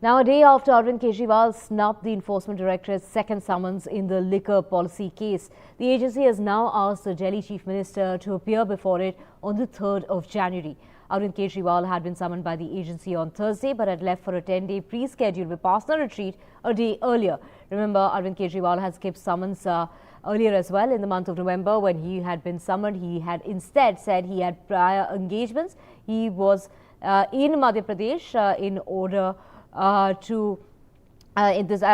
Now, a day after Arvind Kejriwal snubbed the Enforcement Directorate's second summons in the liquor policy case, the agency has now asked the Delhi Chief Minister to appear before it on the 3rd of January. Arvind Kejriwal had been summoned by the agency on Thursday but had left for a 10-day pre-scheduled Vipassana retreat a day earlier. Remember, Arvind Kejriwal had skipped summons earlier as well in the month of November when he had been summoned. He had instead said he had prior engagements. He was in Madhya Pradesh in order I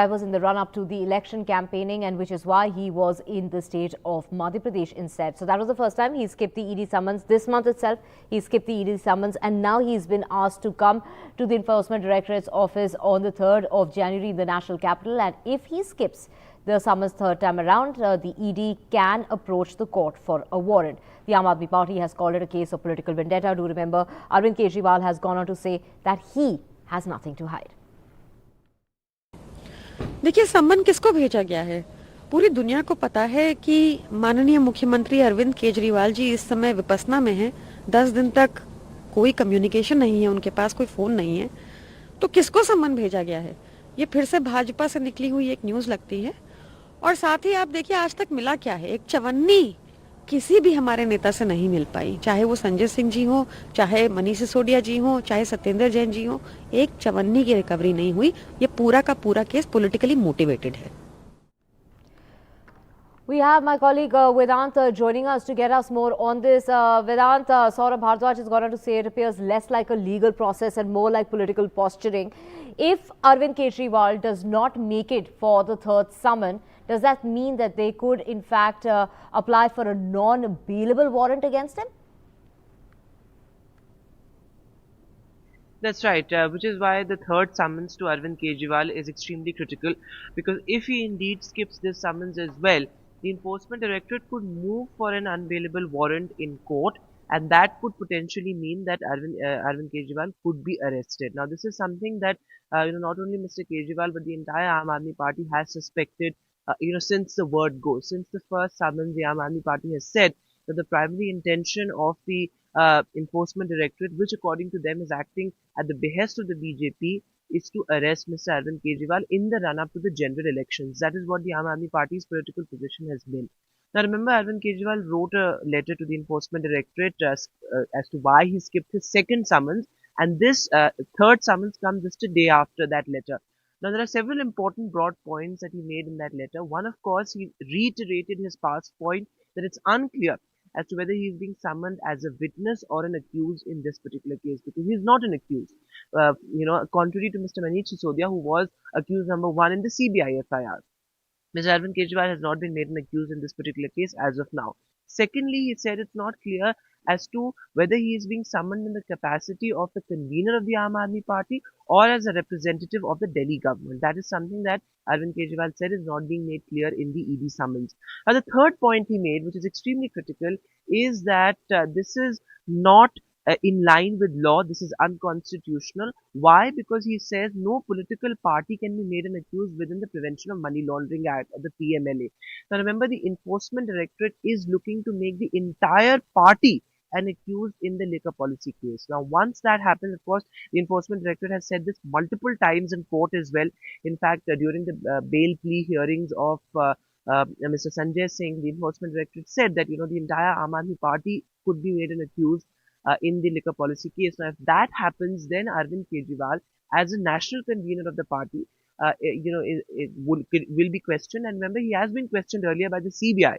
was in the run-up to the election campaigning, and which is why he was in the state of Madhya Pradesh instead. So that was the first time he skipped the ED summons. This month itself, he skipped the ED summons, and now he's been asked to come to the Enforcement Directorate's office on the 3rd of January in the national capital. And if he skips the summons third time around, the ED can approach the court for a warrant. The Aam Aadmi Party has called it a case of political vendetta. Do remember, Arvind Kejriwal has gone on to say that he has nothing to hide. देखिए, सम्मन किसको भेजा गया है? पूरी दुनिया को पता है कि माननीय मुख्यमंत्री अरविंद केजरीवाल जी इस समय विपसना में हैं। 10 दिन तक कोई कम्युनिकेशन नहीं है, उनके पास कोई फोन नहीं है। तो किसको सम्मन भेजा गया है? ये फिर से भाजपा से निकली हुई एक न्यूज लगती है। और साथ ही आप देखिए, आज तक मिला क्या है? एक चवन्नी किसी भी हमारे नेता से नहीं मिल पाई, चाहे वो संजय सिंह जी हो, चाहे मनीष सिसोदिया जी हो, चाहे सत्येंद्र जैन जी हो। एक चवन्नी की रिकवरी नहीं हुई। ये पूरा का पूरा केस पॉलिटिकली मोटिवेटेड है। We have my colleague Vedant joining us to get us more on this. Vedant, Saurabh Bhardwaj has gone on to say it appears less like a legal process and more like political posturing. If Arvind Kejriwal does not make it for the third summon, does that mean that they could in fact apply for a non-bailable warrant against him? That's right, which is why the third summons to Arvind Kejriwal is extremely critical, because if he indeed skips this summons as well, the Enforcement Directorate could move for an unbailable warrant in court, and that could potentially mean that Arvind Kejriwal could be arrested. Now, this is something that not only Mr. Kejriwal but the entire Aam Aadmi Party has suspected. Since the word go, since the first summons, the Aam Aadmi Party has said that the primary intention of the Enforcement Directorate, which according to them is acting at the behest of the BJP, is to arrest Mr. Arvind Kejriwal in the run-up to the general elections. That is what the Aam Aadmi Party's political position has been. Now, remember, Arvind Kejriwal wrote a letter to the Enforcement Directorate as to why he skipped his second summons, and this third summons comes just a day after that letter. Now, there are several important broad points that he made in that letter. One, of course, he reiterated his past point that it's unclear as to whether he is being summoned as a witness or an accused in this particular case, because he is not an accused. Contrary to Mr. Manish Sisodia, who was accused number 1 in the CBI FIR. Mr. Arvind Kejriwal has not been made an accused in this particular case as of now. Secondly, he said it's not clear as to whether he is being summoned in the capacity of the convener of the Aam Aadmi Party or as a representative of the Delhi government. That is something that Arvind Kejriwal said is not being made clear in the ED summons. Now, the third point he made, which is extremely critical, is that this is not in line with law. This is unconstitutional. Why? Because he says no political party can be made an accused within the Prevention of Money Laundering Act, or the PMLA. Now, remember, the Enforcement Directorate is looking to make the entire party an accused in the liquor policy case. Now, once that happens, of course, the Enforcement Directorate has said this multiple times in court as well. In fact, during the bail plea hearings of Mr. Sanjay Singh, the Enforcement Directorate said that the entire Aam Aadmi Party could be made an accused in the liquor policy case. Now, if that happens, then Arvind Kejriwal, as a national convener of the party, it will be questioned. And remember, he has been questioned earlier by the CBI.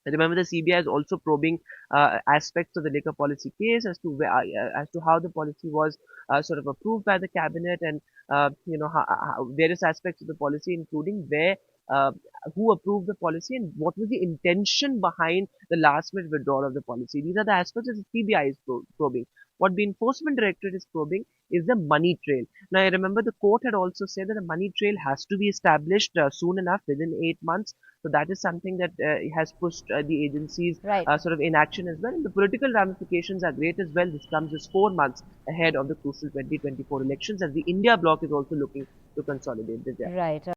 Remember, the CBI is also probing aspects of the liquor policy case as to how the policy was sort of approved by the cabinet, and various aspects of the policy, including who approved the policy and what was the intention behind the last minute withdrawal of the policy. These are the aspects that the CBI is probing. What the Enforcement Directorate is probing is the money trail. Now, I remember the court had also said that a money trail has to be established soon enough, within 8 months. So that is something that has pushed the agencies sort of in action as well. And the political ramifications are great as well. This comes just 4 months ahead of the crucial 2024 elections, as the India bloc is also looking to consolidate this. Right.